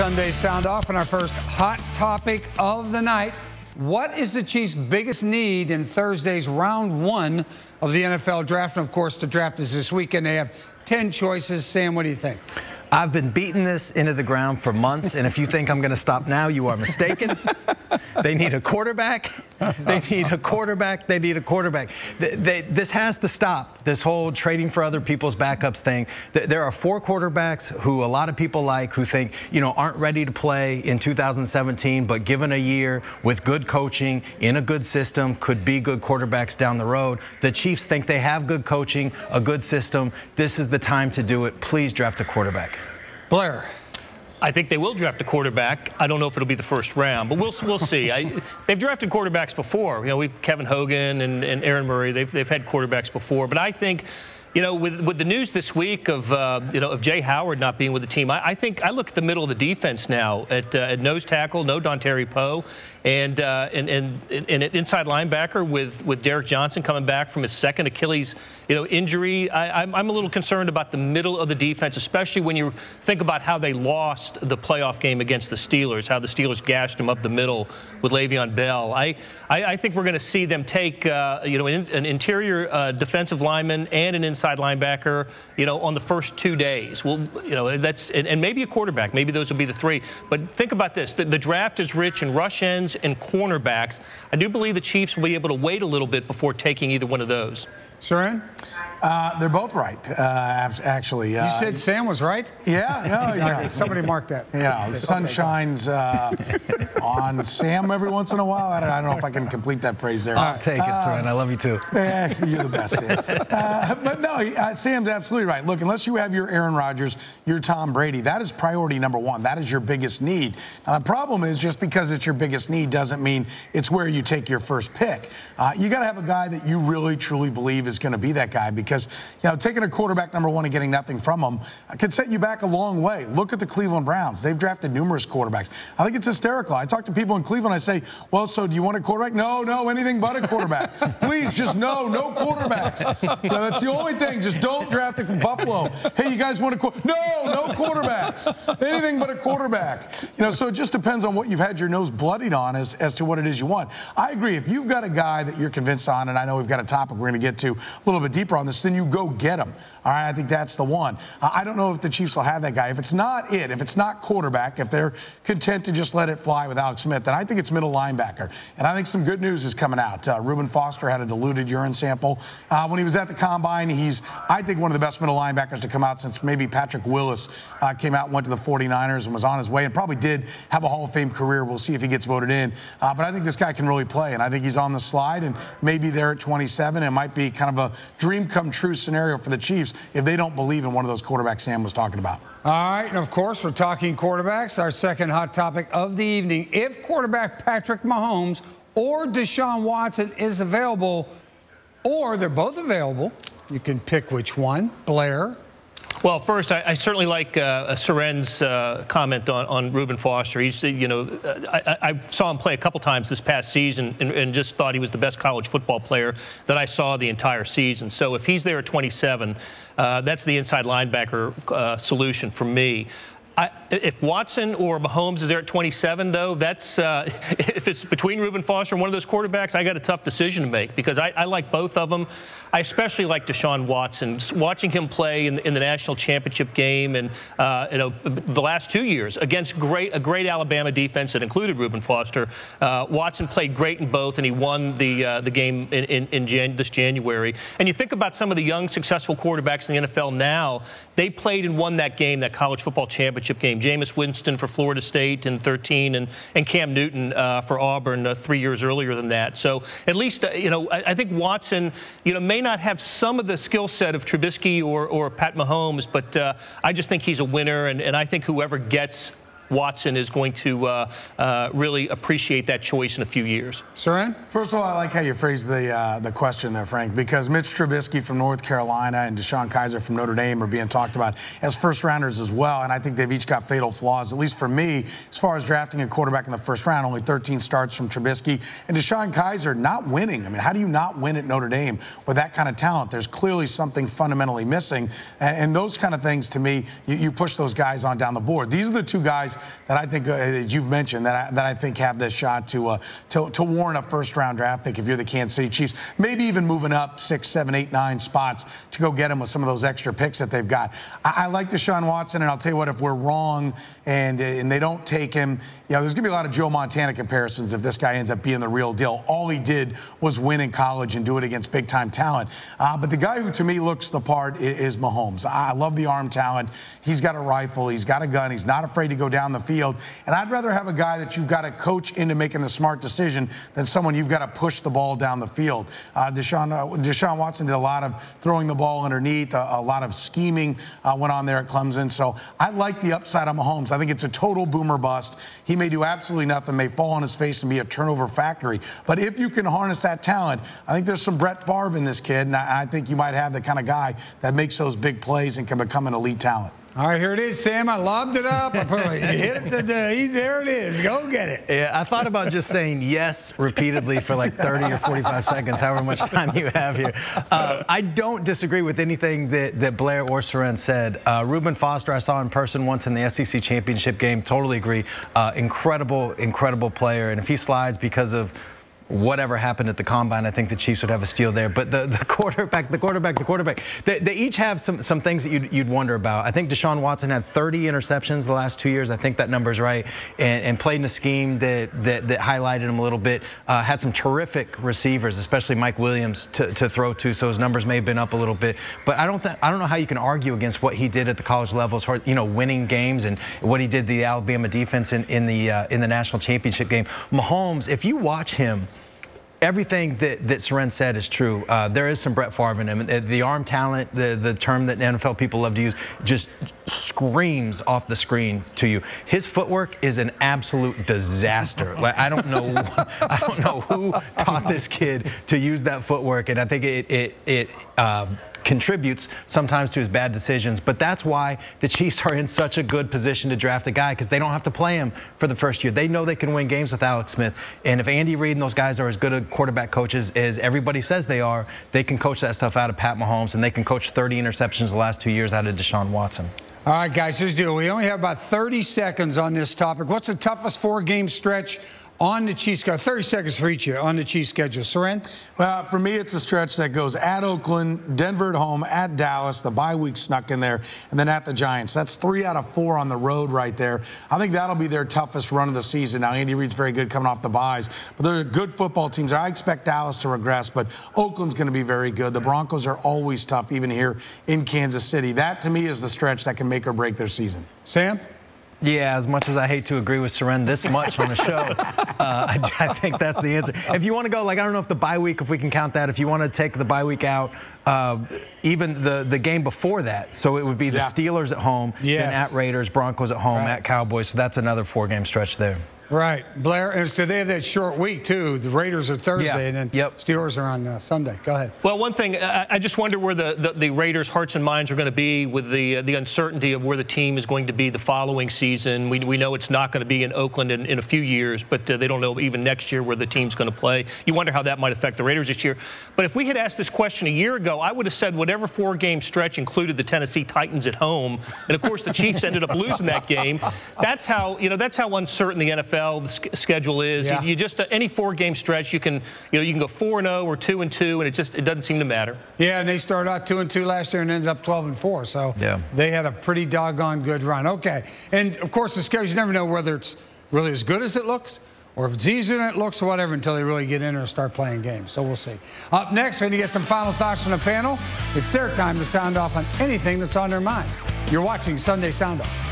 Sunday sound off on our first hot topic of the night. What is the Chiefs' biggest need in Thursday's round one of the NFL draft? And of course, the draft is this weekend. They have 10 choices. Sam, what do you think? I've been beating this into the ground for months, and if you think I'm going to stop now, you are mistaken. They need a quarterback. They need a quarterback. They need a quarterback. This has to stop, this whole trading for other people's backups thing. There are 4 quarterbacks who a lot of people like, who think, aren't ready to play in 2017, but given a year with good coaching, in a good system, could be good quarterbacks down the road. The Chiefs think they have good coaching, a good system. This is the time to do it. Please draft a quarterback. Blair. I think they will draft a quarterback. I don't know if it'll be the first round, but we'll see. They've drafted quarterbacks before. We've Kevin Hogan and Aaron Murray. They've had quarterbacks before, but I think, with the news this week of Jay Howard not being with the team, I think I look at the middle of the defense now at nose tackle, no Dontari Poe, and an inside linebacker with Derek Johnson coming back from his second Achilles injury. I'm a little concerned about the middle of the defense, especially when you think about how they lost the playoff game against the Steelers, how the Steelers gashed them up the middle with Le'Veon Bell. I think we're going to see them take an interior defensive lineman and an inside linebacker on the first 2 days. Well, that's and maybe a quarterback. Maybe those will be the 3. But think about this: the draft is rich in rush ends and cornerbacks. I do believe the Chiefs will be able to wait a little bit before taking either one of those. Soren? They're both right, actually. You said Sam was right? Yeah. Somebody mark that. The sun shines on Sam every once in a while. I don't know if I can complete that phrase there. I'll take it, Soren. I love you too. You're the best, Sam. But no, Sam's absolutely right. Look, unless you have your Aaron Rodgers, your Tom Brady, that is priority number 1. That is your biggest need. Now, the problem is just because it's your biggest need doesn't mean it's where you take your first pick. You got to have a guy that you really, truly believe is going to be that guy, because taking a quarterback number 1 and getting nothing from him could set you back a long way. Look at the Cleveland Browns. They've drafted numerous quarterbacks. I think it's hysterical. I talk to people in Cleveland. I say, well, so do you want a quarterback? No, anything but a quarterback. Please, just no quarterbacks. That's the only thing. Just don't draft a Buffalo. Hey, you guys want a quarterback? No quarterbacks. Anything but a quarterback. So it just depends on what you've had your nose bloodied on as to what it is you want. I agree. If you've got a guy that you're convinced on, and I know we've got a topic we're going to get to a little bit deeper on this, then you go get him. All right, I think that's the one. I don't know if the Chiefs will have that guy. If it's not if it's not quarterback, if they're content to just let it fly with Alex Smith, then I think it's middle linebacker. And I think some good news is coming out. Reuben Foster had a diluted urine sample. When he was at the Combine, he's, I think, one of the best middle linebackers to come out since maybe Patrick Willis came out and went to the 49ers and was on his way and probably did have a Hall of Fame career. We'll see if he gets voted in. But I think this guy can really play, and I think he's on the slide, and maybe there at 27. It might be kind of a dream come true scenario for the Chiefs if they don't believe in one of those quarterbacks Sam was talking about. All right, and of course, we're talking quarterbacks, our second hot topic of the evening. If quarterback Patrick Mahomes or Deshaun Watson is available, or they're both available, you can pick which one. Blair? Well, first, I certainly like Soren's comment on Reuben Foster. He's, I saw him play a couple times this past season and just thought he was the best college football player that I saw the entire season. So if he's there at 27, that's the inside linebacker solution for me. If Watson or Mahomes is there at 27, though, that's if it's between Reuben Foster and one of those quarterbacks, I got a tough decision to make, because I like both of them. I especially like Deshaun Watson. Watching him play in the national championship game and the last 2 years against a great Alabama defense that included Reuben Foster. Watson played great in both, and he won the game this January. And you think about some of the young, successful quarterbacks in the NFL now. They played and won that game, that college football championship game. Jameis Winston for Florida State in 13, and Cam Newton for Auburn 3 years earlier than that. So at least, I think Watson, may not have some of the skill set of Trubisky or Pat Mahomes, but I just think he's a winner, and I think whoever gets Watson is going to really appreciate that choice in a few years. Soren? First of all, I like how you phrased the question there, Frank, because Mitch Trubisky from North Carolina and Deshaun Kaiser from Notre Dame are being talked about as first-rounders as well, and I think they've each got fatal flaws, at least for me, as far as drafting a quarterback in the first round. Only 13 starts from Trubisky. And Deshaun Kaiser not winning. I mean, how do you not win at Notre Dame with that kind of talent? There's clearly something fundamentally missing, and those kind of things, to me, you push those guys on down the board. These are the two guys that I think you've mentioned that I think have this shot to warrant a first-round draft pick if you're the Kansas City Chiefs. Maybe even moving up 6, 7, 8, 9 spots to go get him with some of those extra picks that they've got. I like Deshaun Watson, and I'll tell you what, if we're wrong and they don't take him, you know, there's going to be a lot of Joe Montana comparisons if this guy ends up being the real deal. All he did was win in college and do it against big-time talent. But the guy who, to me, looks the part is Mahomes. I love the arm talent. He's got a rifle. He's got a gun. He's not afraid to go down the field. And I'd rather have a guy that you've got to coach into making the smart decision than someone you've got to push the ball down the field. Deshaun Watson did a lot of throwing the ball underneath, a lot of scheming went on there at Clemson. So I like the upside on Mahomes. I think it's a total boomer bust. He may do absolutely nothing, may fall on his face and be a turnover factory. But if you can harness that talent, I think there's some Brett Favre in this kid, and I think you might have the kind of guy that makes those big plays and can become an elite talent. All right, here it is, Sam. I lobbed it up. I hit it to there it is. Go get it. Yeah, I thought about just saying yes repeatedly for like 30 or 45 seconds, however much time you have here. I don't disagree with anything that Blair or Soren said. Reuben Foster, I saw in person once in the SEC championship game. Totally agree. Incredible, incredible player. And if he slides because of whatever happened at the combine, I think the Chiefs would have a steal there. But the quarterback, they each have some things that you'd wonder about. I think Deshaun Watson had 30 interceptions the last 2 years. I think that number's right, and played in a scheme that highlighted him a little bit. Had some terrific receivers, especially Mike Williams to throw to, so his numbers may have been up a little bit. But I don't know how you can argue against what he did at the college level as far, you know, winning games and what he did the Alabama defense in the national championship game. Mahomes, if you watch him, everything that Soren said is true. There is some Brett Favre in him. The arm talent, the term that NFL people love to use, just screams off the screen to you. His footwork is an absolute disaster. Like, I don't know who taught this kid to use that footwork, and I think it contributes sometimes to his bad decisions. But that's why the Chiefs are in such a good position to draft a guy, because they don't have to play him for the first year. They know they can win games with Alex Smith. And if Andy Reid and those guys are as good a quarterback coaches as everybody says they are, they can coach that stuff out of Pat Mahomes, and they can coach 30 interceptions the last 2 years out of Deshaun Watson. All right, guys, here's the deal. We only have about 30 seconds on this topic. What's the toughest 4-game stretch on the Chiefs schedule? 30 seconds for each year on the Chiefs schedule. Soren? Well, for me, it's a stretch that goes at Oakland, Denver at home, at Dallas, the bye week snuck in there, and then at the Giants. That's 3 out of 4 on the road right there. I think that'll be their toughest run of the season. Now, Andy Reid's very good coming off the byes, but they're good football teams. I expect Dallas to regress, but Oakland's going to be very good. The Broncos are always tough, even here in Kansas City. That, to me, is the stretch that can make or break their season. Sam? Yeah, as much as I hate to agree with Soren this much on the show, I think that's the answer. If you want to go, like, I don't know if the bye week, if we can count that, if you want to take the bye week out, even the game before that, so it would be the Steelers at home, then at Raiders, Broncos at home, at Cowboys, so that's another 4-game stretch there. Right. Blair, and so they have that short week, too. The Raiders are Thursday, and then Steelers are on Sunday. Go ahead. Well, one thing, I just wonder where the Raiders' hearts and minds are going to be with the uncertainty of where the team is going to be the following season. We know it's not going to be in Oakland in a few years, but they don't know even next year where the team's going to play. You wonder how that might affect the Raiders this year. But if we had asked this question a year ago, I would have said whatever 4-game stretch included the Tennessee Titans at home. And, of course, the Chiefs ended up losing that game. That's how uncertain the NFL schedule is. You just any 4-game stretch, you can go 4-0 or 2-2, and it doesn't seem to matter. Yeah, and they started out 2-2 last year and ended up 12-4. So they had a pretty doggone good run. Okay, and of course the schedule, you never know whether it's really as good as it looks, or if it's easier than it looks, or whatever, until they really get in there and start playing games. So we'll see. Up next, we're going to get some final thoughts from the panel. It's their time to sound off on anything that's on their minds. You're watching Sunday Sound Off.